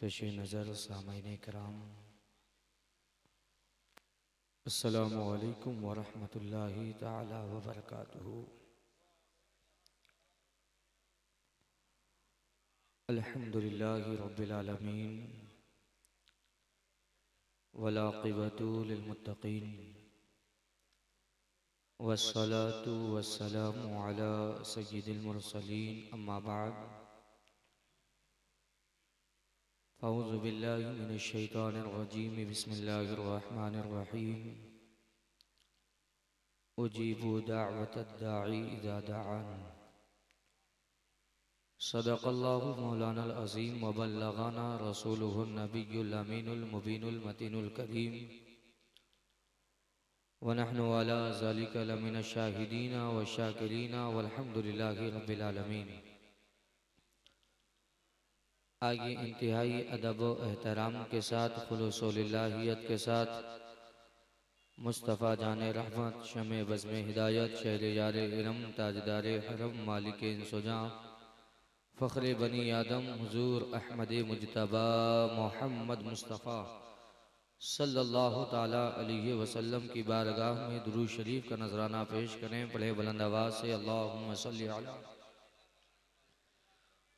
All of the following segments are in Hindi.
पेश नज़र सामईन कराम, अस्सलामु अलैकुम व रहमतुल्लाहि ताला व बरकातुहू। अल्हम्दुलिल्लाहि रब्बिल आलमीन वल आक़िबतु लिल मुत्तक़ीन वस्सलातु वस्सलामु अला सय्यिदिल मुरसलीन, अम्मा बाद। अऊज़ु बिल्लाहि मिनश शैतानिर रजीम, बिस्मिल्लाहिर रहमानिर रहीम। उजीबु दाअवतद दाई इज़ा दआन। सदक़ल्लाहु मौलाना अज़ीम व बल्लगाना रसूलुहुन नबियुल अमीनुल मुबीनुल मतीनुल करीम व नहनु अला ज़ालिका लमिनश शाहिदीन व शाकिरीन वल्हम्दुलिल्लाहि रब्बिल आलमीन। आगे इंतहाई अदब व एहतराम के साथ, खुलूस व लिल्लाहियत के साथ मुस्तफ़ा जाने रहमत, शमे बज़्मे हिदायत, शहर यार इरम, ताजदार हरम, मालिक इंसुजा, फ़ख्रे बनी आदम, हुज़ूर अहमद मुज्तबा मोहम्मद मुस्तफ़ा सल्लल्लाहु ताला अलैहि वसल्लम की बारगाह में दुरूद शरीफ का नजराना पेश करें। पढ़े बुलंद आवाज़ से अल्लाहुम्मा सल्लि अला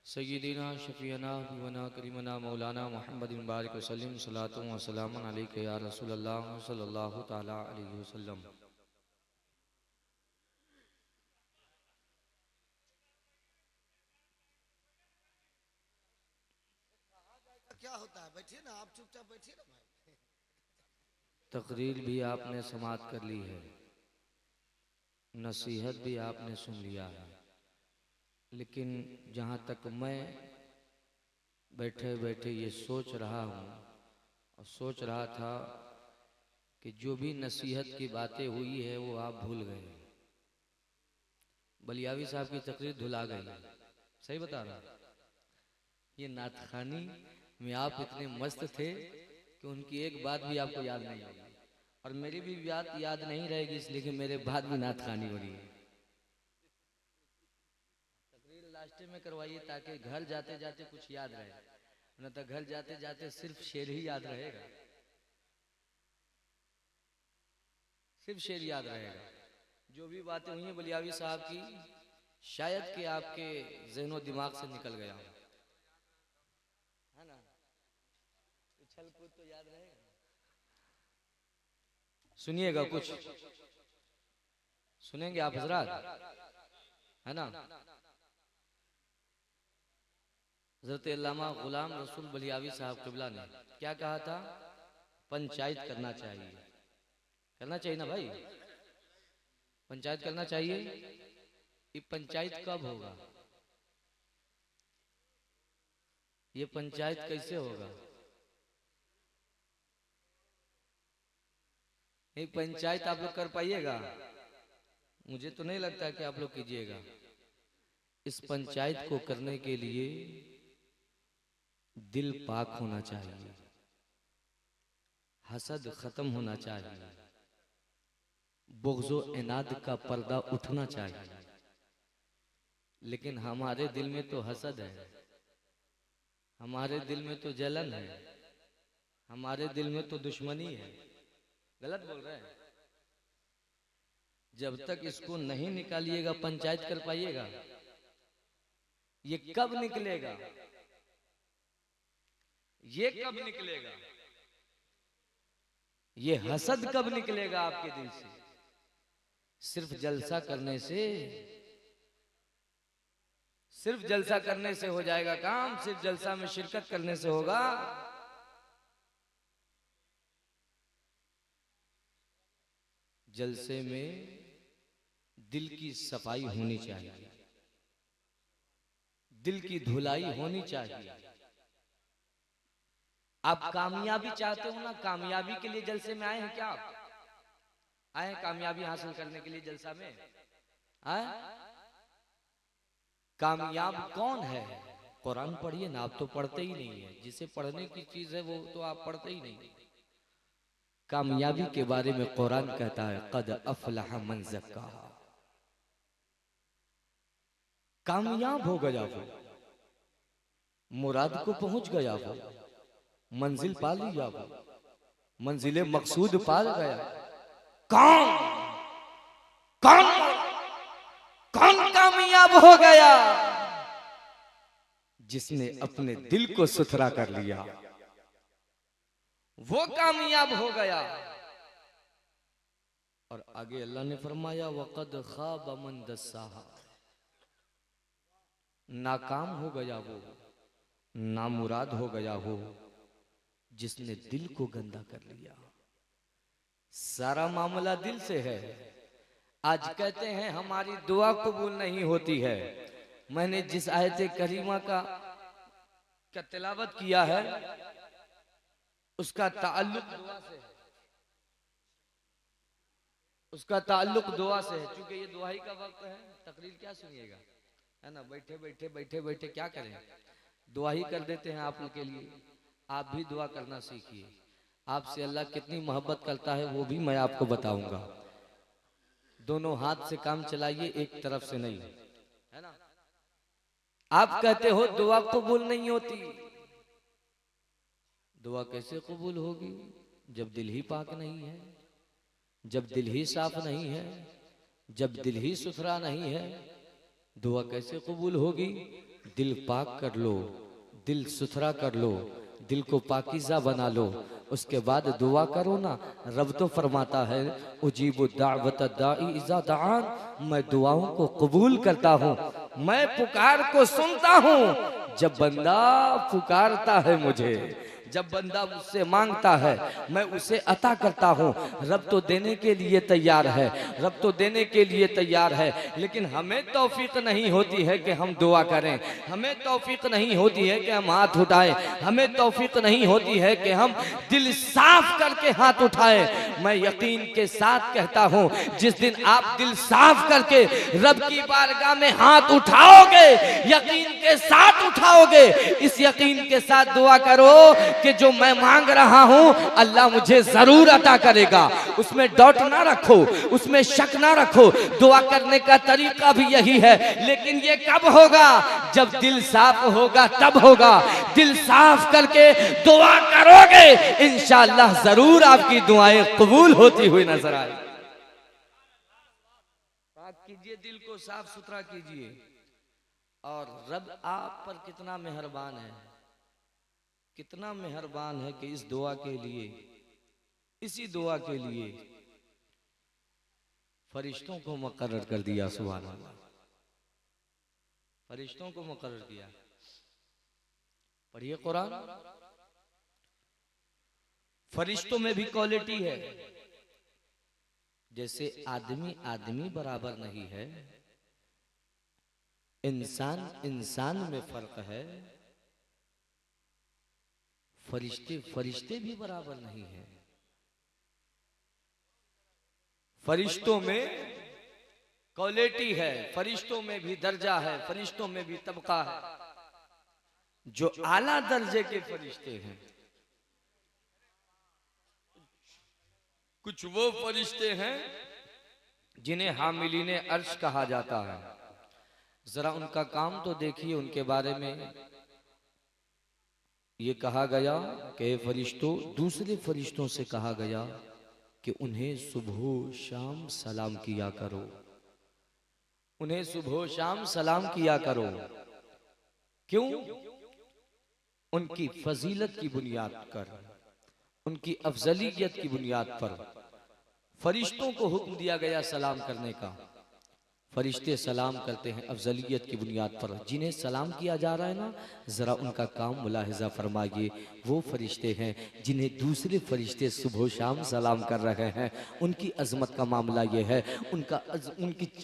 सय्यिदिना शफ़ीअना हबीबना करीमना मौलाना मुहम्मदिन बारिक वसल्लम, सलातु व सलामुन अलैका या रसूलल्लाह सल्लल्लाहु ताला अलैहि वसल्लम। क्या होता है? बैठिए ना, आप चुपचाप बैठिए ना भाई। तकरीर भी आपने समाप्त कर ली है, नसीहत भी आपने सुन लिया है, लेकिन जहाँ तक मैं बैठे बैठे ये सोच रहा हूँ और सोच रहा था कि जो भी नसीहत की बातें हुई है वो आप भूल गए। बलियावी साहब की तकरीर धुला गई। सही बता रहा। ये नातखानी में आप इतने मस्त थे कि उनकी एक बात भी आपको याद नहीं होगी, और मेरी भी बात याद नहीं रहेगी, इसलिए कि मेरे बाद भी नातखानी हो रही है। तकरीर लास्ट में करवाइए ताकि घर जाते जाते कुछ याद रहे, न तो घर जाते जाते सिर्फ शेर ही याद रहेगा, सिर्फ शेर याद रहेगा। जो भी बातें हुई हैं बलियावी साहब की, शायद कि आपके ज़हनो दिमाग से निकल गया है ना। उछल कूद तो याद रहेगा। सुनिएगा, कुछ सुनेंगे आप हजरात, है ना। हज़रत अल्लामा गुलाम रसूल बलियावी साहब क़िबला ने क्या कहा था? पंचायत करना चाहिए। करना चाहिए ना भाई, पंचायत करना चाहिए। ये पंचायत कब होगा? ये पंचायत कैसे होगा? ये पंचायत आप लोग कर पाइएगा? मुझे तो नहीं लगता कि आप लोग कीजिएगा। इस पंचायत को करने के लिए दिल पाक होना चाहिए, हसद खत्म होना चाहिए, बुग़्ज़ो इनाद का पर्दा उठना चाहिए। लेकिन हमारे दिल में तो हसद है, हमारे दिल में तो जलन है, हमारे दिल में तो दुश्मनी है। गलत बोल रहे हैं। जब तक इसको नहीं निकालिएगा पंचायत कर पाइएगा? ये कब निकलेगा? ये कब निकलेगा? ये हसद कब निकलेगा आपके दिल से? सिर्फ जलसा करने से, सिर्फ जलसा करने से हो जाएगा काम? सिर्फ जलसा में शिरकत करने से होगा? जलसे में दिल की सफाई होनी चाहिए, दिल की धुलाई होनी चाहिए। आप कामयाबी चाहते हो ना, कामयाबी के लिए जलसे में आए हैं क्या? आप आए हैं कामयाबी हासिल करने के लिए जलसा में? आए? कामयाब कौन है? कुरान पढ़िए ना, आप तो पढ़ते ही नहीं है। जिसे पढ़ने की चीज है वो तो आप पढ़ते ही नहीं। कामयाबी के बारे में कुरान कहता है, क़द अफ़लह मन ज़क्काहा। कामयाब हो गया वो, मुराद को पहुंच गया वो। मंजिल पा लिया, वो मंजिल मकसूद पा गया। कौन कौन कौन कामयाब हो गया? जिसने अपने दिल को सुथरा कर लिया, वो कामयाब हो गया। और आगे अल्लाह ने फरमाया वक़द ख़ाब मन दस्साहा, नाकाम हो गया वो, नामुराद हो गया वो जिसने दिल को गंदा कर लिया। सारा मामला दिल से है। आज कहते हैं हमारी दुआ कबूल नहीं होती है। मैंने जिस आयत करीमा का तिलावत किया है उसका ताल्लुक दुआ से है, उसका ताल्लुक दुआ से है। क्योंकि ये दुआई का वक्त है, तकरीर क्या सुनिएगा, है ना? बैठे बैठे बैठे बैठे क्या करें, दुआ ही कर देते हैं आप लोग के लिए। आप भी दुआ करना सीखिए। आपसे अल्लाह कितनी मोहब्बत करता है वो भी मैं आपको बताऊंगा। दोनों हाथ से काम चलाइए, एक तरफ से नहीं, है ना? आप कहते हो दुआ कबूल नहीं होती। दुआ कैसे कबूल होगी जब दिल ही पाक नहीं है, जब दिल ही साफ नहीं है, जब दिल ही सुथरा नहीं है? दुआ कैसे कबूल होगी? दिल पाक कर लो, दिल सुथरा कर लो, दिल को पाकीज़ा बना लो, उसके बाद दुआ करो ना। रब तो फरमाता है उजीबु दावत दाई इज़ा दान, मैं दुआओं को कबूल करता हूँ, मैं पुकार को सुनता हूँ। जब बंदा पुकारता है मुझे, जब बंदा मुझसे मांगता है, मैं उसे अता करता हूँ। रब तो देने के लिए तैयार है, रब तो देने के लिए तैयार है। लेकिन हमें तौफीक नहीं होती है कि हम दुआ करें, हमें तौफीक नहीं होती है कि हम हाथ उठाएं, हमें तौफीक नहीं होती है कि हम दिल साफ करके हाथ उठाएं। मैं यकीन के साथ कहता हूँ, जिस दिन आप दिल साफ करके रब की बारगाह में हाथ उठाओगे, यकीन के साथ उठाओगे, इस यकीन के साथ दुआ करो कि जो मैं मांग रहा हूं अल्लाह मुझे जरूर अता करेगा। उसमें डाउट ना रखो, उसमें शक ना रखो। दुआ करने का तरीका भी यही है, लेकिन ये कब होगा? जब दिल साफ होगा तब होगा। दिल साफ करके दुआ करोगे, इंशाअल्लाह जरूर आपकी दुआएं कबूल होती हुई नजर आए। पाक कीजिए, दिल को साफ सुथरा कीजिए। और रब आप पर कितना मेहरबान है, कितना मेहरबान है कि इस दुआ के लिए, इसी दुआ के लिए फरिश्तों को मुकर्रर कर दिया। सुभान अल्लाह, फरिश्तों को मुकर्रर किया। पढ़िए कुरान। फरिश्तों में भी क्वालिटी है। जैसे आदमी आदमी बराबर नहीं है, इंसान इंसान में फर्क है, फरिश्ते फरिश्ते भी बराबर नहीं है। फरिश्तों में क्वालिटी है, फरिश्तों में भी दर्जा है, फरिश्तों में भी तबका है। जो आला दर्जे के फरिश्ते हैं, कुछ वो फरिश्ते हैं जिन्हें हामिलीने अर्श कहा जाता है। जरा उनका काम तो देखिए। उनके बारे में ये कहा गया कि फरिश्तों, दूसरे फरिश्तों से कहा गया कि उन्हें सुबह शाम सलाम किया करो, उन्हें सुबह शाम सलाम किया करो। क्यों? उनकी फजीलत की बुनियाद पर, उनकी अफजलियत की बुनियाद पर फरिश्तों को हुक्म दिया गया सलाम करने का। फरिश्ते सलाम करते हैं अफजलियत की बुनियाद पर। जिन्हें सलाम किया जा रहा है ना, ज़रा उनका काम मुलाहिजा फरमाइए। वो फरिश्ते हैं जिन्हें दूसरे फरिश्ते सुबह शाम सलाम कर रहे हैं। उनकी अजमत का मामला ये है,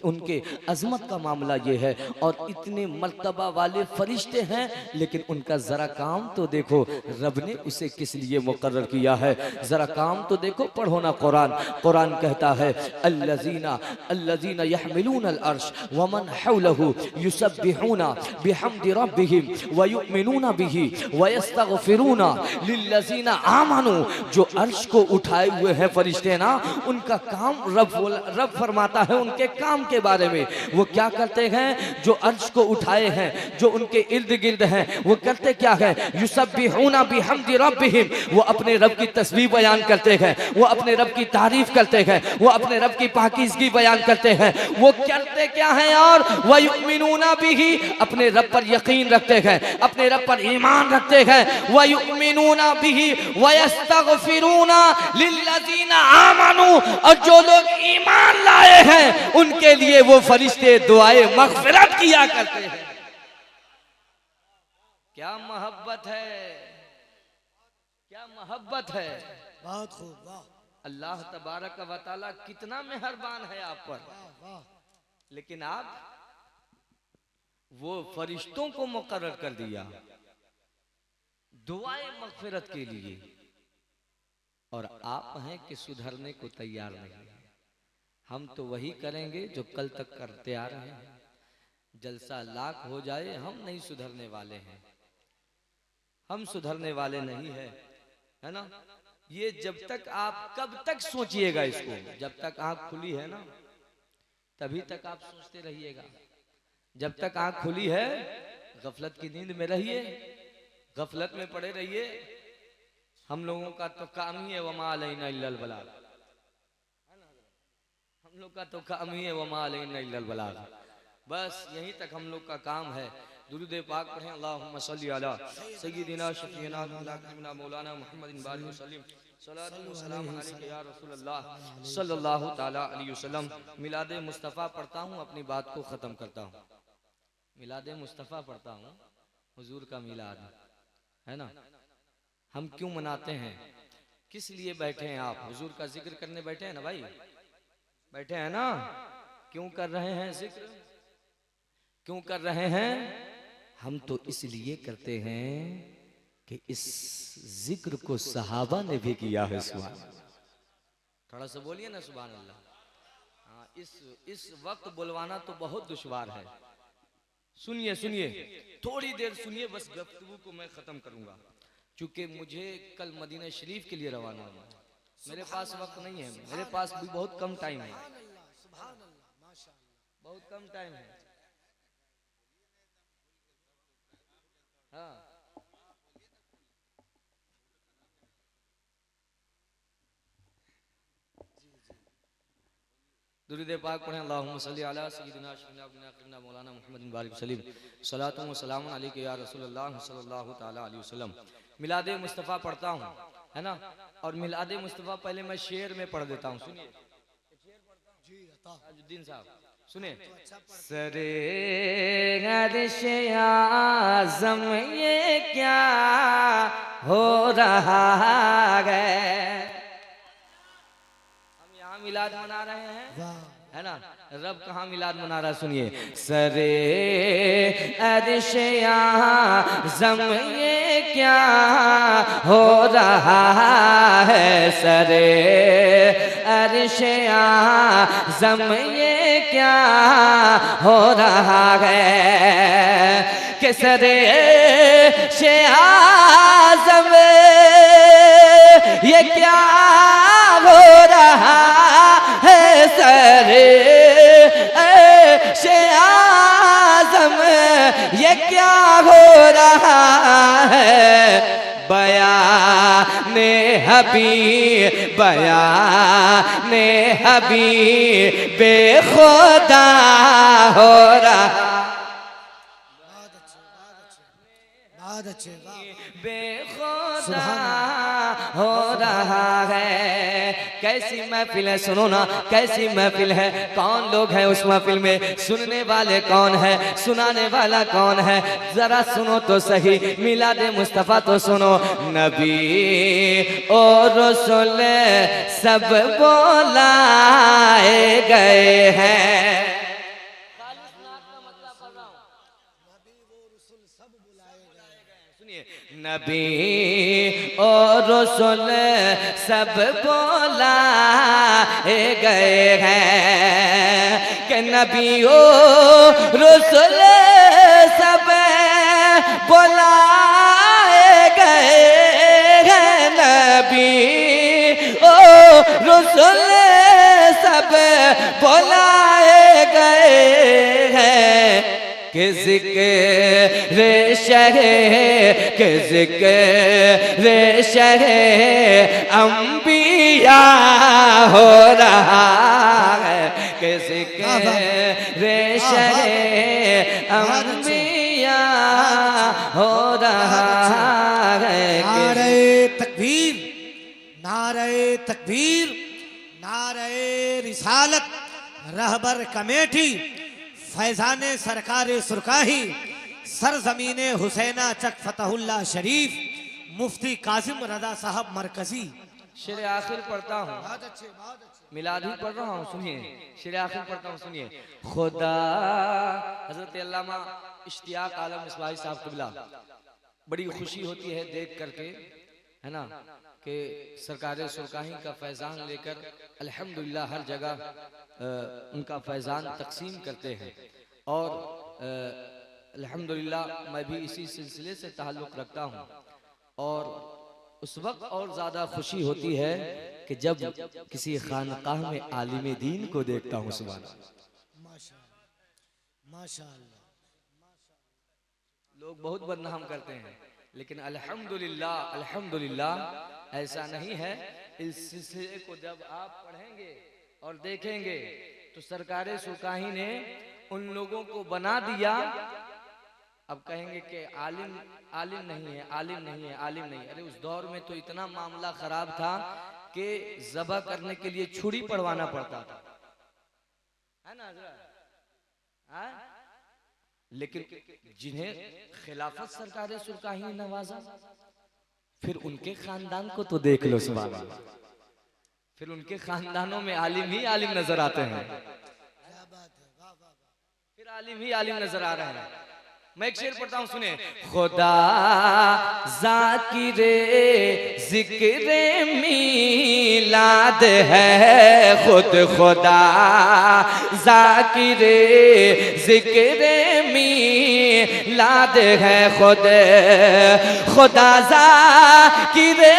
उनके अजमत का मामला ये है। और इतने मर्तबा वाले फरिश्ते हैं, लेकिन उनका ज़रा काम तो देखो, रब ने उसे किस लिए मुकर्रर किया है। ज़रा काम तो देखो, पढ़ो ना कुरान। कुरान कहता है अल्लज़ीना यहमिलून अर्श वमन हौलहु युसब्बिहूना बिहम्दि रब्बिहिम व युमिनूना बिही व यस्तगफिरूना लिल्लज़ीना आमनू। जो अर्श को उठाए हुए हैं फरिश्ते ना, उनका काम रब फरमाता है उनके काम के बारे में। वो क्या करते हैं? जो अर्श को उठाए हैं, जो उनके इर्द गिर्द हैं, वो करते क्या है? युसब्बिहूना बिहम्दि रब्बिहिम, वो अपने रब की तस्बीह बयान करते हैं, वो अपने रब की तारीफ करते हैं, वो अपने रब की पाकीज़गी बयान करते हैं। वो करते क्या है? और व युमिनूना बिही, अपने रब पर यकीन रखते हैं, अपने रब पर ईमान रखते हैं। व युमिनूना बिही व यस्तगफिरूना लिल्लज़ीना आमनू, और जो लोग ईमान लाए हैं उनके लिए वो फरिश्ते दुआए मग़फ़िरत किया करते हैं। क्या मोहब्बत है, क्या मोहब्बत है। बहुत खूब, वाह अल्लाह तबारक व तआला कितना मेहरबान है आप पर। वाह। लेकिन आप वो फरिश्तों को मुकर्रर कर दिया दुआए मग़फ़िरत के लिए, और आप हैं कि सुधरने को तैयार नहीं है। हम तो वही करेंगे जो कल तक करते आ रहे हैं। जलसा लाख हो जाए, हम नहीं सुधरने वाले हैं, हम सुधरने वाले नहीं है, है ना। ये जब तक आप, कब तक सोचिएगा इसको, जब तक आंख खुली है ना तभी तक आप सोचते रहिएगा। जब तक आंख खुली है गफलत की नींद में रहिए, गफलत में पड़े रहिए। हम लोगों का तो काम ही है वमा अलैना इल्लल बलाग, हम लोग का तो काम ही है वमा अलैना इल्लल बलाग। बस यहीं तक हम लोग का काम है। दुरूद पाक पढ़ें, अल्लाहुम्मा सल्ली अला सय्यिदिना शफीना मौलाना मुहम्मदिन बारिक वसल्लम सल्लल्लाहु अलैहि या रसूल अल्लाह सल्लल्लाहु ताला अलैहि वसल्लम। मिलाद मुस्तफ़ा पढ़ता हूँ, अपनी बात को ख़त्म करता हूँ। मिलाद मुस्तफ़ा पढ़ता हूँ, हुजूर का मिलाद है ना। हम क्यों मनाते हैं, किस लिए बैठे हैं आप? हुजूर का जिक्र करने बैठे हैं ना भाई, बैठे हैं ना। क्यों कर रहे हैं जिक्र, क्यों कर रहे हैं? हम तो इसलिए करते हैं कि इस जिक्र को सहाबा ने भी किया है। सुभान, थोड़ा सा बोलिए ना सुभान अल्लाह। हाँ, इस वक्त बुलवाना तो बहुत दुश्वार है। सुनिए सुनिए, थोड़ी देर सुनिए, बस गुफ्तगू को मैं खत्म करूंगा, क्योंकि मुझे कल मदीना शरीफ के लिए रवाना होना है। मेरे पास वक्त नहीं है, मेरे पास भी बहुत कम टाइम है, बहुत कम टाइम है। हाँ, दुरूद पाक पढ़ें, अल्लाहुम्मा सल्ली अला सय्यिदिना शफीना मौलाना मुहम्मदिन बारिक वसल्लम सलातु व सलाम अलैका या रसूलल्लाह सल्लल्लाहु ताला अलैहि वसल्लम। मिलाद मुस्तफ़ा पढ़ता हूँ, है ना। और मिलाद मुस्तफ़ा पहले मैं शेर में पढ़ देता हूँ, सुनिए। अजुद्दीन साहब सुने। सरे अर्श आज़म ये क्या हो रहा है। हम यहाँ मिलाद मना रहे हैं, है ना। रब कहाँ मिलाद मना रहा, सुनिए। सरे अर्श आज़म ये क्या हो रहा है, सरे अर्श आज़म ये क्या हो रहा है, कि सरे अर्श आज़म ये क्या हो रहा है, सरे अर्श आज़म ये क्या हो रहा है। बयाने हबीब, बयाने हबीब बेखुदा हो रहा, बहुत अच्छे, बेखुदा हो रहा है। कैसी महफिल है, सुनो ना, कैसी महफिल है। कौन लोग हैं उस महफिल में, सुनने वाले कौन है, सुनाने वाला कौन है। जरा सुनो तो सही, मिलाद मुस्तफ़ा तो सुनो। नबी और रसूल सब बुलाए गए हैं। नबी और रसूल सब बुलाए गए हैं, कि नबियो रसूल सब बुलाए गए हैं, नबी ओ रसूल सब बुलाए गए हैं, कि ज़िक्र शहे के ज़िक्र शहे अंबिया हो रहा है, कि ज़िक्र शहे अंबिया हो रहा है। नारे तकबीर, नारे तकबीर, नारे रिसालत, रहबर कमेटी, फैजान सरकार सुरकाही, सरजमीने हुसैना चक फतहुल्ला शरीफ, मुफ्ती कासिम रजा साहब मरकजी। शेर आखिर पढ़ता हूँ, बहुत अच्छे, बहुत अच्छे। मिलाद ही पढ़ रहा हूँ, सुनिए शेर आखिर पढ़ता हूँ, सुनिए। खुदा हजरत अल्लामा इश्तियाक आलम इस्माइल साहब क़िबला, बड़ी खुशी होती है देख करके, है ना, कि सरकार सुरकाही का फैज़ान लेकर अल्हम्दुलिल्लाह हर जगह उनका फैज़ान तकसीम करते हैं। और अल्हम्दुलिल्लाह मैं भी इसी सिलसिले से ताल्लुक़ रखता हूँ। और उस वक्त और ज़्यादा खुशी होती है कि जब किसी खानकाह में आलिम दीन को देखता हूँ। सुभान अल्लाह, माशाअल्लाह, माशाअल्लाह। लोग बहुत बदनाम करते हैं, लेकिन अल्हम्दुलिल्लाह अल्हम्दुलिल्लाह ऐसा नहीं है। इस सिलसिले को जब आप पढ़ेंगे और देखेंगे तो सरकार सुरकाही ने उन लोगों को बना दिया। अब कहेंगे कि आलिम आलिम नहीं है, आलिम नहीं है, आलिम नहीं। अरे उस दौर में तो इतना मामला खराब था कि ज़बह करने के लिए छुरी पड़वाना पड़ता था, है ना हज़रत? हाँ? लेकिन जिन्हें खिलाफत सरकार सुरकाही ने नवाजा, फिर उनके खानदान को तो देख लो। सुभान अल्लाह, फिर उनके खानदानों में आलिम ही आलिम नजर आते हैं, फिर आलिम ही आलिम नजर आ रहे हैं। मैं एक शेर पढ़ता हूँ, सुने। खुदा ज़ाकिरे ज़िक्रे मीलाद है खुद, खुदा ज़ाकिरे ज़िक्रे मीलाद है खुद, खुदा ज़ाकिरे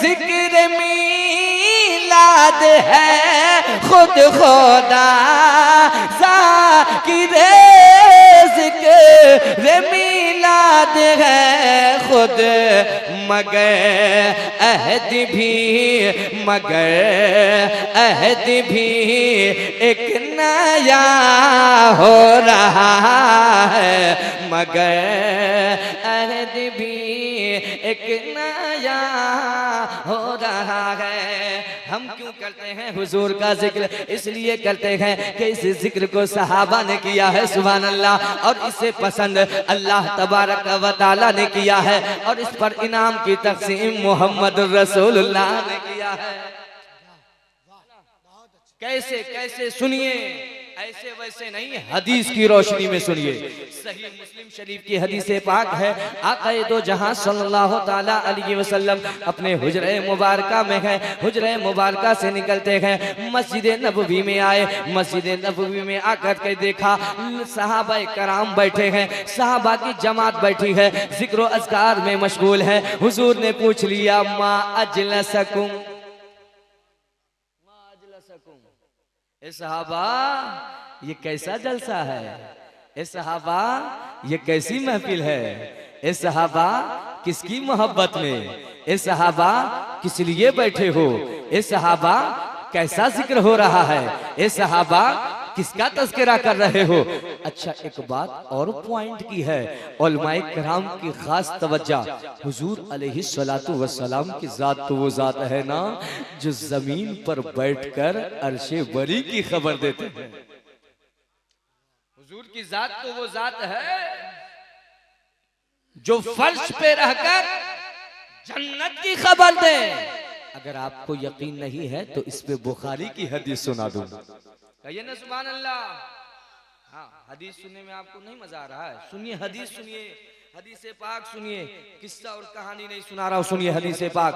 ज़िक्रे मीलाद है खुद, खुदा ज़ाकिरे ज़िक्र मीलाद है खुद, मगर अहद भी, मगर अहद भी एक नया हो रहा है, मगर अहद भी एक नया हो रहा है। हम क्यों करते हैं हुजूर का जिक्र? इसलिए करते हैं कि इस जिक्र को सहाबा ने किया है, सुभान अल्लाह, और इसे पसंद अल्लाह तबारक व तआला ने किया है, और इस पर इनाम की तकसीम मोहम्मद रसूलुल्लाह ने किया है। कैसे कैसे सुनिए, ऐसे वैसे नहीं, हदीस की रोशनी में सुनिए। सही मुस्लिम शरीफ की हदीस पाक है, आका दो जहां सल्लल्लाहु ताला अलैहि वसल्लम अपने हुजरे मुबारका में है, हुजरे मुबारका से निकलते हैं, मस्जिद नबवी में आए। मस्जिद नबवी में आकर के देखा सहाबा कराम बैठे हैं, सहाबा की जमात बैठी है, जिक्र अज़कार में मशगूल है। हुजूर ने पूछ लिया, मा अजलसकुम, ए सहाबा ये कैसा जलसा है, ए सहाबा ये कैसी महफिल है, ए सहाबा किसकी मोहब्बत में, ए सहाबा किस लिए बैठे हो, ए सहाबा कैसा जिक्र हो रहा है, ए सहाबा किसका तज़किरा कर रहे हो। अच्छा एक बात और पॉइंट की है, उलमाए किराम की खास तवज्जो, हुजूर अलैहिस्सलातु वस्सलाम की जात तो वो जात है ना जो जमीन पर बैठकर अर्शे बरी की खबर देते हैं। हुजूर की जात तो वो जात है जो फर्श पे रहकर जन्नत की खबर दे। अगर आपको यकीन नहीं है तो इस पे बुखारी की हदीस सुना दूं, कहिए ना सुभान अल्लाह। हाँ, हदीस सुनने में आपको नहीं मजा आ रहा है, सुनिए हदीस, सुनिए हदीस पाक, सुनिए किस्सा और कहानी नहीं सुना रहा हूं, सुनिए हदीस पाक।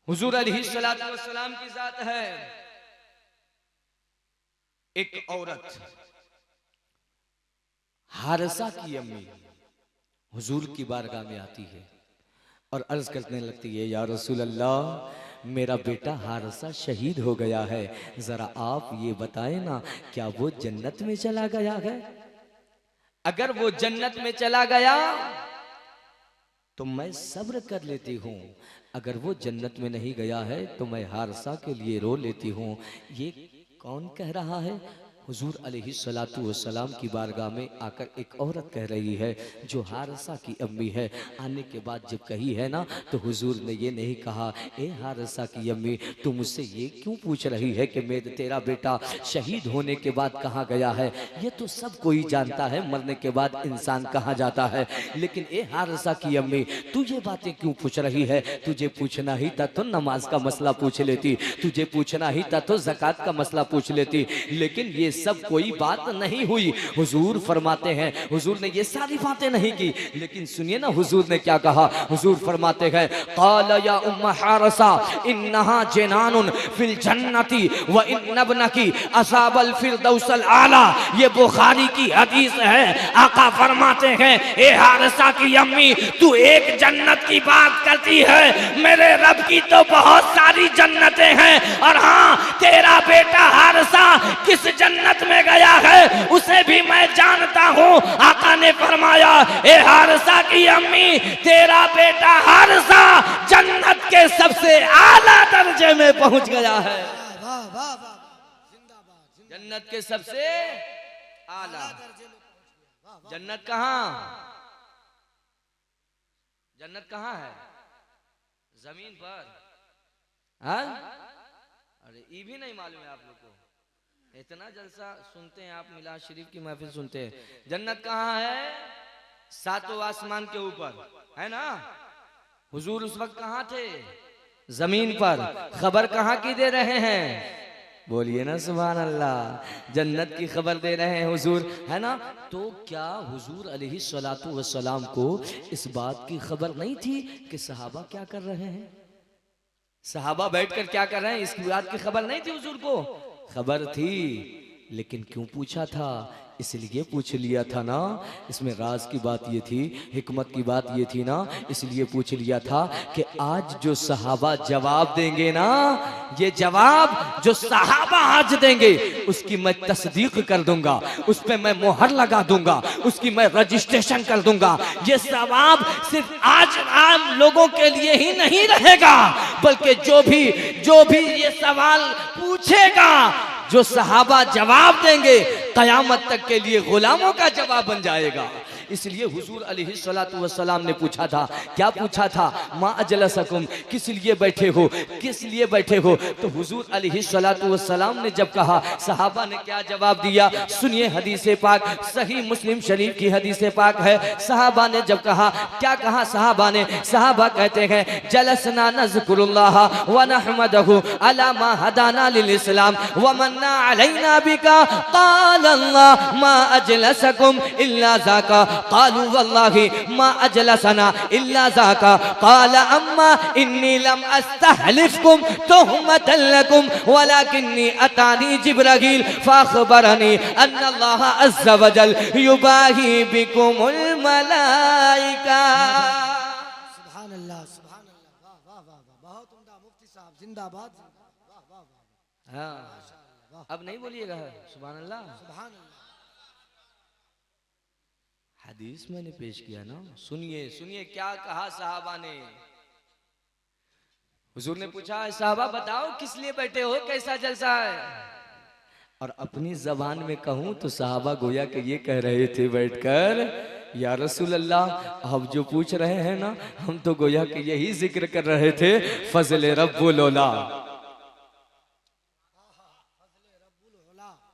हुजूर अलैहिस्सलातु वस्सलाम की जात है, एक औरत हारसा की अम्मी हुजूर की बारगाह में आती है और अर्ज करने लगती है, या रसूल अल्लाह, मेरा बेटा हारसा शहीद हो गया है, जरा आप ये बताएं ना, क्या वो जन्नत में चला गया है? अगर वो जन्नत में चला गया तो मैं सब्र कर लेती हूँ, अगर वो जन्नत में नहीं गया है तो मैं हारसा के लिए रो लेती हूँ। ये कौन कह रहा है? हुजूर अलैहिस्सलातु वस्सलाम की बारगाह में आकर एक औरत कह रही है जो हारसा की अम्मी है। आने के बाद जब कही है ना, तो हुजूर ने ये नहीं कहा, ए हारसा की अम्मी, तू मुझसे ये क्यों पूछ रही है कि तेरा बेटा शहीद होने के बाद कहाँ गया है? ये तो सब कोई जानता है, मरने के बाद इंसान कहाँ जाता है। लेकिन ए हारसा की अम्मी, तू ये बातें क्यों पूछ रही है? तुझे पूछना ही था तो नमाज का मसला पूछ लेती, तुझे पूछना ही था तो ज़कात का मसला पूछ लेती, लेकिन ये सब कोई बात नहीं हुई। हुजूर फरमाते हैं, हुजूर ने ये सारी बातें नहीं की, लेकिन सुनिए ना हुजूर ने क्या कहा। हुजूर फरमाते हैं, क़ाल या उम्म हारसा इन्नहा जनानुन फिल जन्नती व इन्न इब्नकी असाबल फिरदौसल आला। ये बुखारी की हदीस है। आका फरमाते हैं, ए हारसा की अम्मी, तू एक जन्नत की बात करती है, मेरे रब की तो बहुत सारी जन्नतें हैं, और हाँ, तेरा बेटा हारसा किस जन्नत में गया है उसे भी मैं जानता हूँ। आका ने फरमाया, ए हारसा की अम्मी, तेरा बेटा हारसा जन्नत के सबसे आला दर्जे में पहुंच गया है। वाह वाह वाह, जिंदाबाद, जन्नत के सबसे आला दर्जे में पहुंच गया। वाह वाह, जन्नत कहाँ? जन्नत कहाँ है? जमीन पर। हाँ? अरे ये भी नहीं मालूम है आप लोग को? इतना जलसा सुनते हैं आप, मिलाद शरीफ की महफिल सुनते हैं। जन्नत कहाँ है? सातों आसमान के ऊपर है ना। हुजूर उस वक्त कहाँ थे? जमीन पर। खबर कहाँ की दे रहे हैं? बोलिए ना सुभान अल्लाह। जन्नत की खबर दे रहे हैं हुजूर, है ना। तो क्या हुजूर अलैहिस्सलातु वस्सलाम को इस बात की खबर नहीं थी कि सहाबा क्या कर रहे हैं? सहाबा बैठकर क्या कर रहे हैं, इसकी बात की खबर नहीं थी हुजूर को? खबर थी, लेकिन क्यों पूछा था? इसलिए पूछ लिया था ना। इसमें राज की बात ये थी, हिकमत की बात ये थी ना, इसलिए पूछ लिया था कि आज जो सहाबा जवाब देंगे ना, ये जवाब जो सहाबा आज देंगे उसकी मैं तस्दीक कर दूंगा, उस पे मैं मोहर लगा दूंगा, उसकी मैं रजिस्ट्रेशन कर दूंगा। ये सवाब सिर्फ आज आम लोगों के लिए ही नहीं रहेगा, बल्कि जो भी ये सवाल पूछेगा, जो सहाबा जवाब देंगे, कयामत तक के लिए गुलामों का जवाब बन जाएगा। इसलिए हुजूर अलैहिस्सलातु वस्सलाम ने पूछा था। क्या पूछा था? मा अजलसकुम, किस लिए बैठे हो, किस लिए बैठे हो? तो हुजूर अलैहिस्सलातु वस्सलाम ने जब कहा, सहाबा ने क्या जवाब दिया? सुनिए हदीस पाक, सही मुस्लिम शरीफ की हदीस पाक है। सहाबा ने जब कहा, क्या कहा सहाबा ने? सहाबा कहते हैं, जलसना नज़कुरुल्लाह व नहमदहु अला मा हदाना लिल इस्लाम व मन्ना अलैना बिका। क़ाल अल्लाह मा अजलसकुम इल्ला ज़ाका। क़ालू वल्लाहि मा अजलसना इल्ला ज़ाका। क़ाल अम्मा इन्नी लम अस्तहलिफकुम तुहमतन लकुम वलाकिन्नी अतानी जिब्राईल फ़अख़बरनी अन्ना अल्लाह अज़्ज़ा व जल युबाही बिकुमुल मलाइका। सुभान अल्लाह, सुभान अल्लाह, वाह वाह वाह वाह, बहुत उम्दा। मुफ्ती साहब जिंदाबाद, वाह वाह वाह, हाँ, अब नहीं बोलिएगा सुभान अल्लाह। सुभान अल्लाह। हदीस मैंने पेश किया ना, सुनिए सुनिए क्या कहा सहाबा ने। हुजूर ने पूछा, सहाबा बताओ किस लिए बैठे हो, कैसा जलसा है? और अपनी जबान में कहूं तो सहाबा गोया कि ये कह रहे थे बैठकर, या रसूल अल्लाह, आप जो पूछ रहे हैं ना, हम तो गोया कि यही जिक्र कर रहे थे, फजल रब्बुल औला।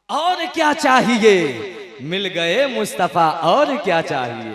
और क्या चाहिए? मिल गए मुस्तफा, और क्या चाहिए?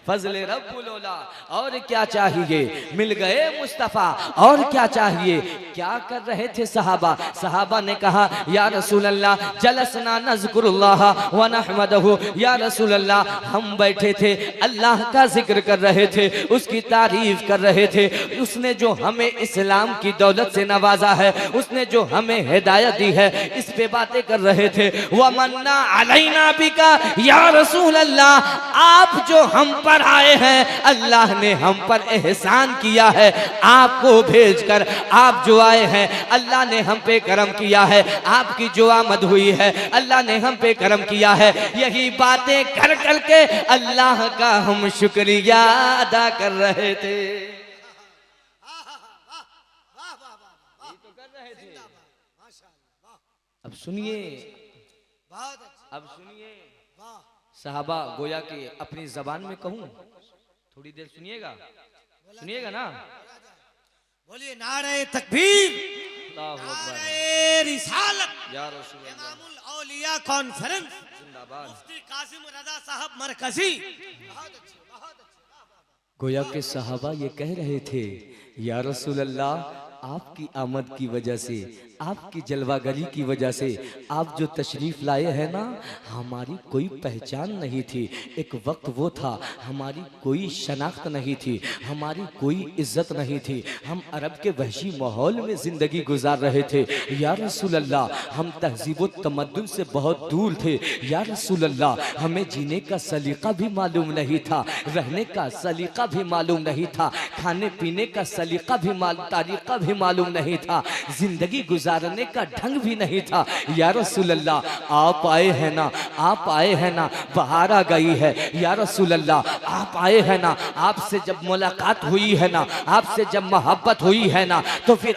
फजल रब्बुल औला, और क्या चाहिए, मिल गए मुस्तफ़ा, और क्या चाहिए। क्या कर रहे थे सहाबा? सहाबा ने कहा या रसूल अल्लाह जलसना नज़कुरुल्लाह व नहमदहु, या रसूल अल्लाह हम बैठे थे अल्लाह का जिक्र कर रहे थे, उसकी तारीफ कर रहे थे, उसने जो हमें इस्लाम की दौलत से नवाजा है, उसने जो हमें हिदायत दी है, इस पे बातें कर रहे थे। व मन्ना अलैना बिका या रसूल अल्लाह, आप जो हम पर आए हैं अल्लाह ने हम पर एहसान किया है, आपको भेजकर आप जो आए हैं अल्लाह ने हम पे करम किया है, आपकी जो आमद हुई है अल्लाह ने हम पे करम किया है। यही बातें कर करके अल्लाह का हम शुक्रिया अदा कर रहे थे। अब सुनिए, बहुत अच्छा, अब सुनिए वाह, सहाबा गोया कि अपनी जबान में कहूं, थोड़ी देर सुनिएगा, सुनिएगा ना। बोलिए नारे तकबीर, अल्लाहु अकबर, नारे रिसालत, या रसूल अल्लाह, इमामुल औलिया कॉन्फ्रेंस, जिंदाबाद। मुफ्ती कासिम रजा साहब मरकजी। बहुत अच्छे, बहुत अच्छे। गोया के सहाबा ये कह रहे थे या रसूल अल्लाह आपकी आमद की वजह से, आपकी जलवागरी की वजह से, आप जो तशरीफ लाए हैं ना, हमारी कोई पहचान नहीं थी। एक वक्त वो था हमारी कोई शनाख्त नहीं थी, हमारी कोई इज्जत नहीं थी, हम अरब के वहशी माहौल में ज़िंदगी गुजार रहे थे। या रसूल अल्लाह हम तहजीब व तमद्दुन से बहुत दूर थे। या रसूल अल्लाह हमें जीने का सलीका भी मालूम नहीं था, रहने का सलीका भी मालूम नहीं था, खाने पीने का सलीका भी तारीका भी मालूम नहीं था, जिंदगी गुजारने का ढंग भी नहीं था। या रसूल अल्लाह आप आए हैं ना, आप आए हैं ना, बाहर आ गई है। या रसूल अल्लाह आप आए हैं ना, आपसे जब मुलाकात हुई है ना, आपसे जब मोहब्बत हुई है ना, तो फिर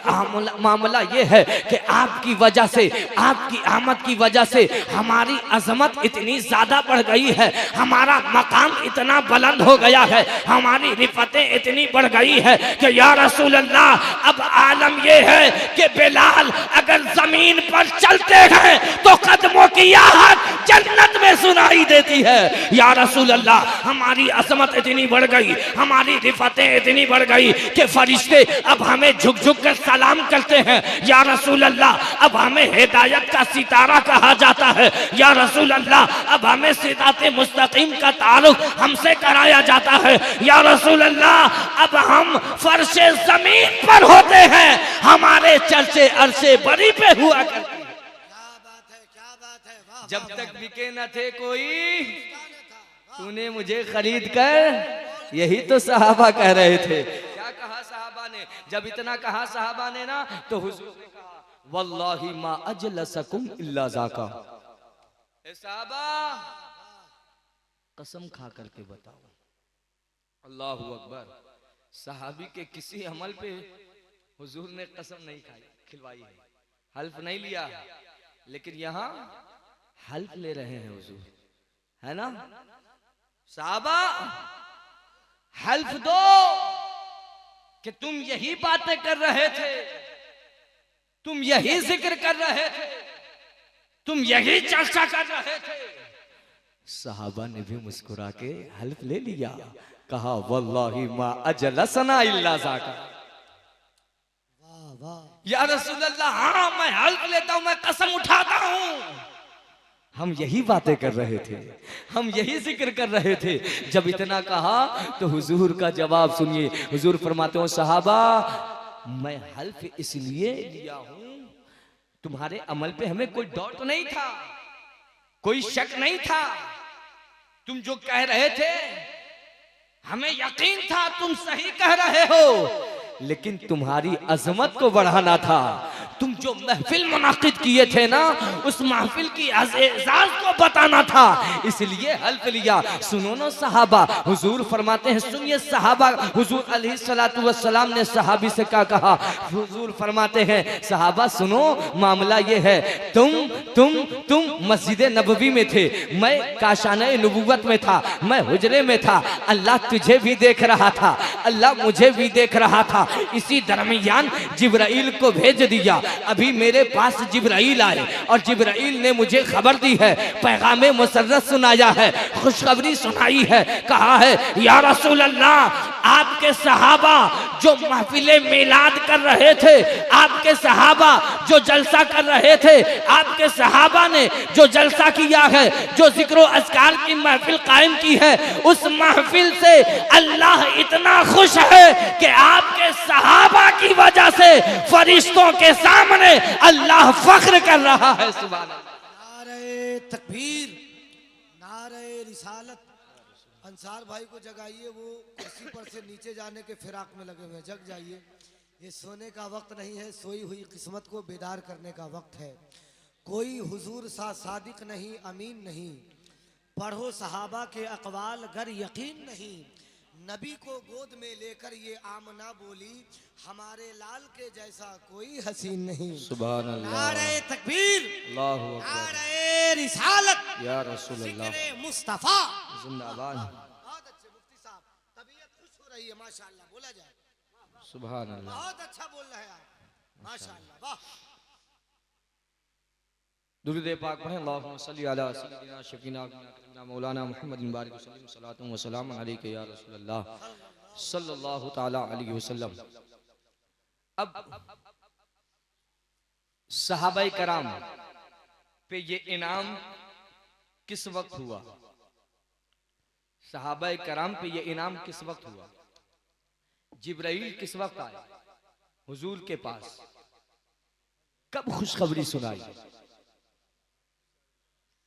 मामला ये है कि आपकी वजह से, आपकी आमद की वजह से हमारी अजमत इतनी ज्यादा बढ़ गई है, हमारा मकाम इतना बुलंद हो गया है, हमारी रिफतें इतनी बढ़ गई है कि या रसूल अल्लाह अब आलम ये है कि बिलाल अगर जमीन पर चलते हैं तो कदमों की आहट जन्नत में सुनाई देती है। या रसूल अल्लाह हमारी अजमत इतनी बढ़ गई, हमारी रिफतें इतनी बढ़ गई कि फरिश्ते अब हमें झुक झुक कर सलाम करते हैं। या रसूल अल्लाह अब हमें हिदायत का सितारा कहा जाता है। या रसूल अल्लाह अब हमें सिराते मुस्तकीम का ताल्लुक हमसे कराया जाता है। या रसूल अल्लाह अब हम फर्शे जमीन पर होते हैं, हमारे चर्चे अरशे बरी पे हुआ करते हैं। क्या बात है, क्या बात है, वाह, जब वाह, तक बिके न थे कोई वाह। तूने मुझे खरीद कर, यही तो सहाबा कह रहे थे। क्या कहा सहाबा ने? जब इतना कहा सहाबा ने ना, तो हुजूर ने कहा वल्लाही मा अजलसकुम इल्ला ज़ाका। ए सहाबा कसम खा करके बताओ, अल्लाहु अकबर, सहाबी के किसी अमल पे हुजूर ने कसम नहीं खाई, खिलवाई है, हल्फ नहीं लिया, लेकिन यहाँ हल्फ ले रहे हैं हुजूर, है ना। साहबा हल्फ दो कि तुम यही बातें कर रहे थे, तुम यही जिक्र कर रहे थे, तुम यही चर्चा कर रहे थे। साहबा ने भी मुस्कुरा के हल्फ ले लिया, कहा वल्लाही मा अजलसना इल्ला ज़ाका। वाह वाह, या रसूल अल्लाह हाँ मैं हल्फ लेता हूं, मैं कसम उठाता हूं, हम यही बातें कर रहे थे, हम यही जिक्र कर रहे थे। जब इतना कहा तो हुजूर का जवाब सुनिए। हुजूर फरमाते हो सहाबा मैं हल्फ इसलिए लिया हूं, तुम्हारे अमल पे हमें कोई डाउट नहीं था, कोई शक नहीं था, तुम जो कह रहे थे हमें यकीन था तुम सही कह रहे हो, लेकिन तुम्हारी अजमत को बढ़ाना था। तुम जो महफिल मुनाकिद किए थे ना, उस महफिल की एजाज को बताना था, इसलिए हल्फ लिया। सुनो ना सहाबा, हुजूर फरमाते हैं, सुनिए सहाबा, हुजूर अलैहिस्सलातु वस्सलाम ने सहाबी से क्या कहा? हुजूर फरमाते हैं सहाबा सुनो, मामला ये है, तुम मस्जिद नबवी में थे, मैं काशाने नबुव्वत में था, मैं हुजरे में था, अल्लाह तुझे भी देख रहा था, अल्लाह मुझे भी देख रहा था। इसी दरमियान जिब्राइल को भेज दिया। अभी मेरे पास जिब्राइल आए और जिब्राइल ने मुझे खबर दी है, पैगाम मुसर्रत सुनाया है, खुशखबरी सुनाई है। कहा है या रसूल अल्लाह, आपके सहाबा जो महफिले मिलाद कर रहे थे, आपके सहाबा जो जलसा कर रहे थे, आपके सहाबा ने जो जलसा किया है, जो जिक्र अस्कार की महफिल कायम की है, उस महफिल से अल्लाह इतना खुश है कि आपके सहाबा की वजह से फरिश्तों के सामने अल्लाह फख्र कर रहा है। सुभान अल्लाह। नारे तकबीर, नारे रिसालत। अंसार भाई को जगाइए, वो कुर्सी पर से नीचे जाने के फिराक में लगे हुए, जग जाइए। ये सोने का वक्त नहीं है, सोई हुई किस्मत को बेदार करने का वक्त है। कोई हुजूर सा सादिक नहीं, अमीन नहीं। पढ़ो सहाबा के अकवाल गर यकीन नहीं। नबी को गोद में लेकर ये आमना बोली, हमारे लाल के जैसा कोई हसीन नहीं। सुभान अल्लाह। नारे तकबीर, अल्लाहु अकबर। नारे रिसालत, या रसूल अल्लाह। जिक्रे मुस्तफा। जिंदाबाद। बहुत अच्छे मुफ्ती साहब, तबीयत खुश हो रही है माशाअल्लाह, बोला जाए। सुभान अल्लाह। बहुत अच्छा बोल रहे हैं आप, माशाअल्लाह, वाह। दुरूद पाक पढ़ें। अल्लाहुम्मा सल्ली अला सय्यिदिना शफीना करीना मौलाना मुहम्मदिन बारिक वसल्लम सलातु व सलाम अलैका या रसूल अल्लाह सल्लल्लाहु तआला अलैहि वसल्लम। अब सहाबाए कराम पे ये इनाम किस वक्त हुआ? सहाबाए कराम पे ये इनाम किस वक्त हुआ? जिब्राइल किस वक्त आए हुजूर के पास? कब खुशखबरी सुनाई?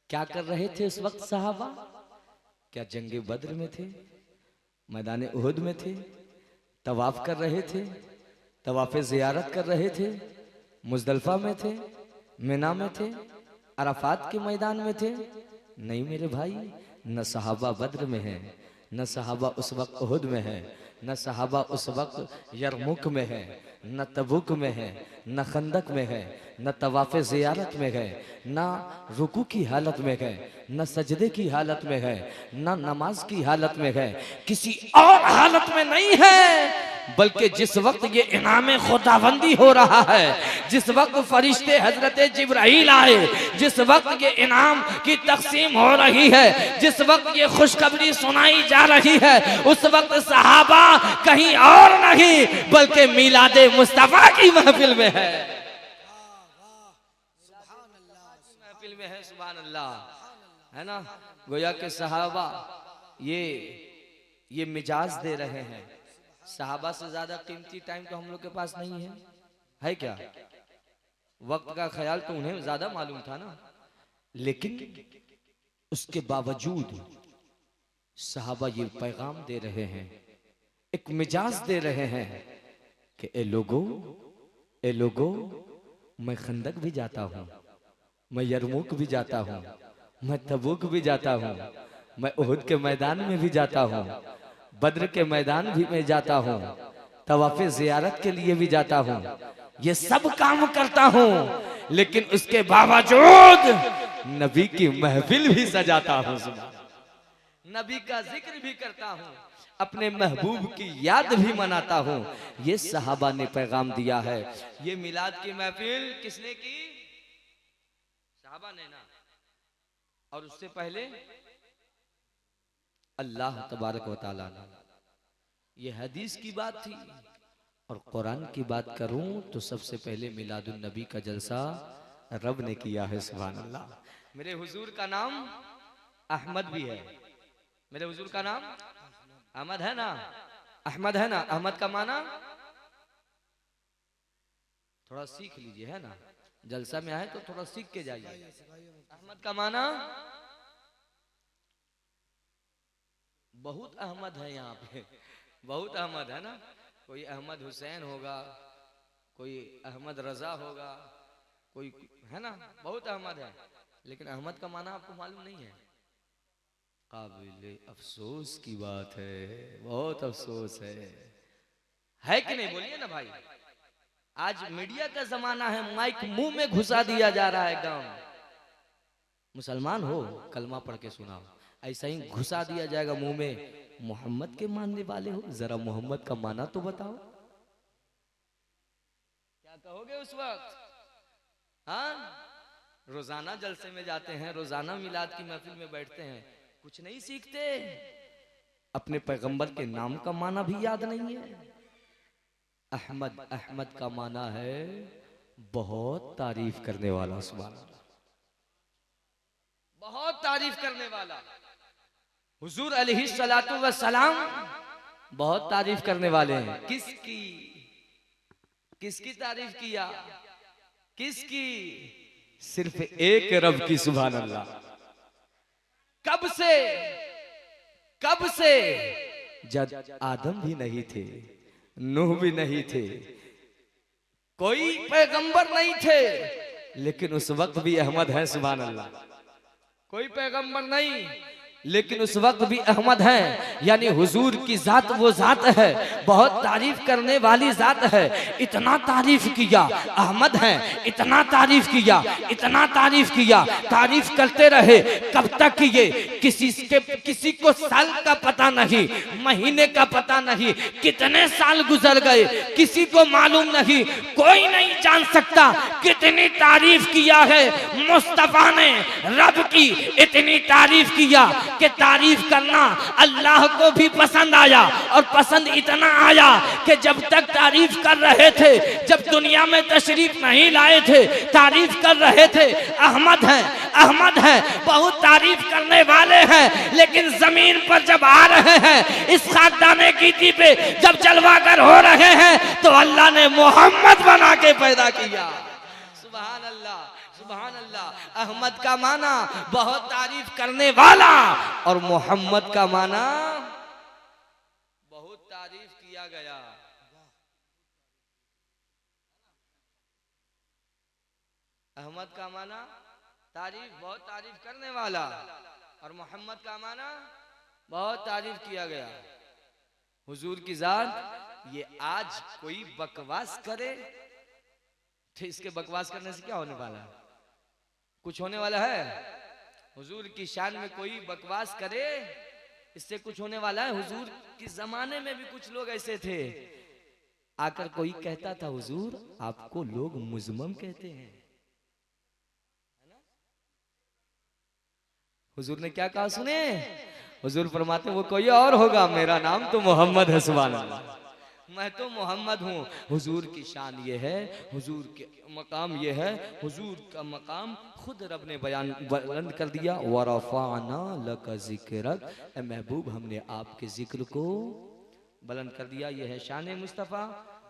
क्या कर रहे थे उस वक्त सहाबा? क्या जंगे बद्र में थे, मैदान उहद में थे, तवाफ कर रहे थे, तवाफ ज़ियारत कर रहे थे, मुज़दलिफ़ा में थे, मिना में थे, अराफात के मैदान में थे? नहीं मेरे भाई, न सहाबा बद्र में है, न सहाबा उस वक्त उहद में है, न सहाबा उस वक्त यरमुक में है, न तबुक में है, न खंदक में है, न तवाफ़ ज़ियारत में है, न रुकू की हालत में है, न सजदे की हालत में है, न नमाज की हालत में है, किसी और हालत में नहीं है। बल्कि जिस वक्त ये इनाम खुदाबंदी हो रहा है, जिस वक्त फरिश्ते हजरत जिब्राइल आए, जिस वक्त ये इनाम की तकसीम हो रही है, जिस वक्त ये खुशखबरी सुनाई जा रही है, उस वक्त सहाबा कहीं और नहीं बल्कि मिलादे मुस्तफा की महफिल में है। महफिल में है। सुभान अल्लाह, है ना। गोया के सहाबा ये मिजाज दे रहे हैं। सहाबा से ज्यादा कीमती टाइम तो हम लोग के पास नहीं है क्या? वक्त का ख्याल तो उन्हें ज्यादा मालूम था ना, लेकिन उसके बावजूद सहाबा ये पैगाम दे रहे हैं, एक मिजाज दे रहे हैं कि ए लोगो, मैं खंदक भी जाता हूँ, मैं यरमुक भी जाता हूँ, मैं तबूक भी जाता हूँ, मैं उहुद के मैदान में भी जाता हूँ, बद्र के मैदान भी मैं जाता हूँ, तवाफ़े ज़ियारत के लिए भी जाता हूँ, ये सब काम करता हूँ, लेकिन उसके बावजूद नबी की महफिल भी सजाता हूँ, नबी का जिक्र भी करता हूँ, अपने महबूब की याद भी मनाता हूँ। ये सहाबा ने पैगाम दिया है। ये मिलाद की महफिल किसने की? सहाबा ने ना। और उससे पहले अल्लाह तबारक व तआला ने। ये हदीस की बात थी। और कुरान की बात करूं तो सबसे पहले मिलादुन नबी का जलसा रब ने किया है। सुभान अल्लाह। मेरे हुजूर का नाम अहमद भी है। मेरे हुजूर का नाम अहमद है ना, अहमद है ना। अहमद का माना थोड़ा सीख लीजिए, है ना। जलसा में आए तो थोड़ा सीख के जाइए। अहमद का माना बहुत अहमद है यहाँ पे, बहुत अहमद है ना। कोई अहमद हुसैन होगा, कोई अहमद रजा होगा, कोई है ना, बहुत अहमद है। लेकिन अहमद का माना आपको मालूम नहीं है। काबिल अफसोस की बात है, बहुत अफसोस है कि नहीं? बोलिए ना भाई। आज मीडिया का जमाना है, माइक मुंह में घुसा दिया जा रहा है। गांव मुसलमान हो कलमा पढ़ के सुनाओ, ऐसा ही घुसा दिया जाएगा मुंह में, मोहम्मद के मानने वाले हो, जरा मोहम्मद का माना तो बताओ, क्या कहोगे उस वक्त? हाँ, रोजाना जलसे में जाते हैं, रोजाना मिलाद की महफिल में बैठते हैं, कुछ नहीं सीखते, अपने पैगंबर के नाम का माना भी याद नहीं है। अहमद, अहमद का माना है बहुत तारीफ करने वाला, सुभान अल्लाह, बहुत तारीफ करने वाला। हुजूर अलैहि सलातु व सलाम बहुत तारीफ करने वाले हैं। किसकी? किसकी तारीफ किया? किसकी? सिर्फ एक रब की, सुभान अल्लाह। कब से? कब से? जब आदम भी नहीं थे, नूह भी नहीं थे, कोई पैगंबर नहीं थे, लेकिन उस वक्त भी अहमद है, सुभान अल्लाह। कोई पैगंबर नहीं, लेकिन उस वक्त भी अहमद हैं। यानी हुजूर की जात वो जात है, बहुत तारीफ करने वाली जात है। इतना तारीफ किया, अहमद हैं, इतना तारीफ किया, इतना तारीफ किया, तारीफ करते रहे। कब तक किए? किसी को साल का पता नहीं, महीने का पता नहीं, कितने साल गुजर गए किसी को मालूम नहीं, कोई नहीं जान सकता कितनी तारीफ किया है मुस्तफा ने। रब की इतनी तारीफ किया कि तारीफ करना अल्लाह को भी पसंद आया, और पसंद इतना आया कि जब तक तारीफ कर रहे थे, जब दुनिया में तशरीफ नहीं लाए थे, तारीफ कर रहे थे, अहमद हैं, अहमद हैं, बहुत तारीफ करने वाले हैं। लेकिन जमीन पर जब आ रहे हैं, इस खानदाने की दी पे जब जलवागर हो रहे हैं, तो अल्लाह ने मोहम्मद बना के पैदा किया। सुभान अल्लाह, सुभान अल्लाह। अहमद का माना बहुत तारीफ करने वाला, और मोहम्मद का माना बहुत तारीफ किया गया। अहमद का माना तारीफ, बहुत तारीफ करने वाला, और मोहम्मद का माना बहुत तारीफ किया गया। हुजूर की जात, ये आज कोई बकवास करे तो इसके बकवास करने से क्या होने वाला है? कुछ होने वाला है? हुजूर की शान में कोई बकवास करे, इससे कुछ होने वाला है? हुजूर के जमाने में भी कुछ लोग ऐसे थे, आकर कोई कहता था, हुजूर आपको लोग मुजम्मम कहते हैं। हुजूर ने क्या कहा सुने? हुजूर फरमाते वो कोई और होगा, मेरा नाम तो मोहम्मद है, सुभान अल्लाह, मैं तो मोहम्मद हूँ। हुजूर की शान ये है, हुजूर के मकाम ये है, हुजूर का मकाम खुद रब ने बयान बुलंद कर दिया। वरफ़अना लका ज़िक्रक, ए महबूब हमने आपके जिक्र को बुलंद कर दिया। ये है शान मुस्तफ़ा।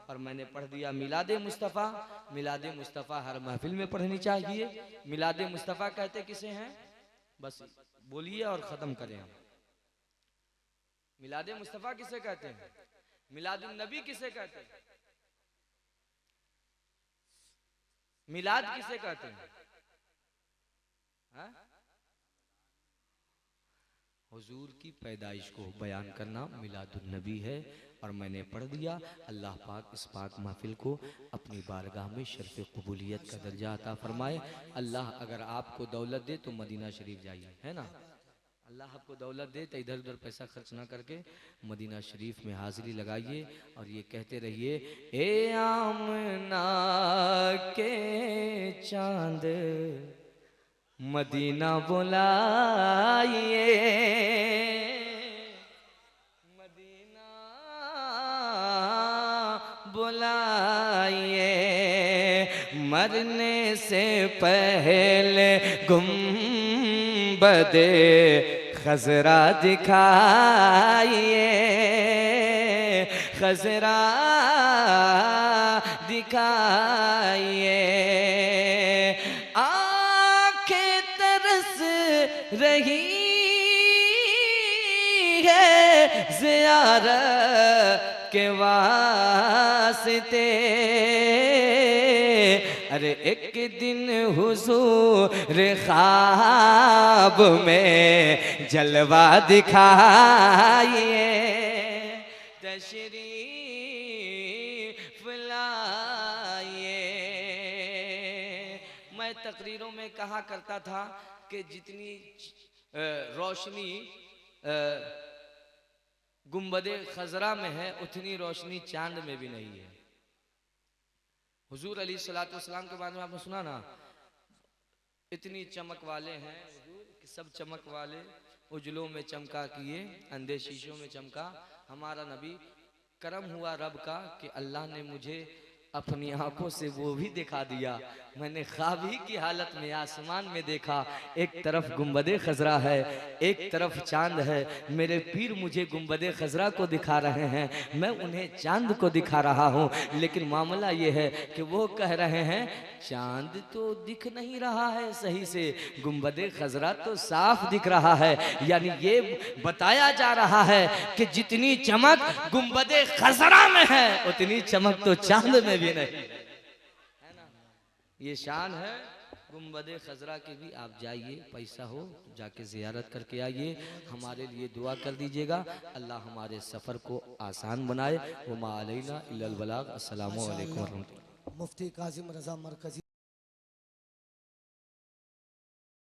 और मैंने पढ़ दिया मिलादे मुस्तफ़ा। मिलादे मुस्तफ़ा हर महफिल में पढ़नी चाहिए। मिलादे मुस्तफ़ा कहते किसे हैं? बस बोलिए और ख़त्म करें हम। मिलादे मुस्तफ़ा किसे कहते हैं? मिलादुन नबी किसे कहते हैं? मिलाद किसे कहते हैं? हुजूर की पैदाइश को बयान करना मिलादुन नबी है। और मैंने पढ़ दिया। अल्लाह पाक इस पाक महफिल को अपनी बारगाह में शर्फ कबूलियत का दर्जा अता फरमाए। अल्लाह अगर आपको दौलत दे तो मदीना शरीफ जाइए, है ना? अल्लाह आपको दौलत दे तो इधर उधर पैसा खर्च ना करके मदीना शरीफ में हाजिरी लगाइए और ये कहते रहिए, ए आमना के चांद मदीना बुलाइए, मदीना बुलाइए, मरने से पहले गुंबदे खजरा दिखाइए, खजरा दिखाइए। आंखें तरस रही है ज़ियारत के वास्ते, अरे एक दिन हुजूर ख्वाब में जलवा दिखाइए, तशरीफ लाइए। मैं तकरीरों में कहा करता था कि जितनी रोशनी गुंबदे खजरा में है, उतनी रोशनी चांद में भी नहीं है। हुजूर अलैहिस्सलातु वस्सलाम के बारे में आपने सुना ना, इतनी चमक वाले हैं हुजूर कि सब चमक वाले, उजलों में चमका किए, अंधे शीशों में चमका। हमारा नबी, करम हुआ रब का कि अल्लाह ने मुझे अपनी आंखों से वो भी दिखा दिया। मैंने ख्वाब ही की हालत में आसमान में देखा, एक तरफ गुंबदे खजरा है, एक तरफ चांद है। मेरे पीर मुझे गुंबदे खजरा को दिखा रहे हैं, मैं उन्हें चांद को दिखा रहा हूँ। लेकिन मामला ये है कि वो कह रहे हैं चांद तो दिख नहीं रहा है सही से, गुंबदे खजरा तो साफ दिख रहा है। यानी ये बताया जा रहा है कि जितनी चमक गुंबदे खजरा में है, उतनी चमक तो चांद में भी नहीं है ना। ये शान है गुंबदे खजरा की भी। आप जाइए, पैसा हो जाके जियारत करके आइए, हमारे लिए दुआ कर दीजिएगा, अल्लाह हमारे सफ़र को आसान बनाए। वमा अलैना इल्लल बलाग। अस्सलामु अलैकुम। मुफ्ती कासिम रजा मरकजी।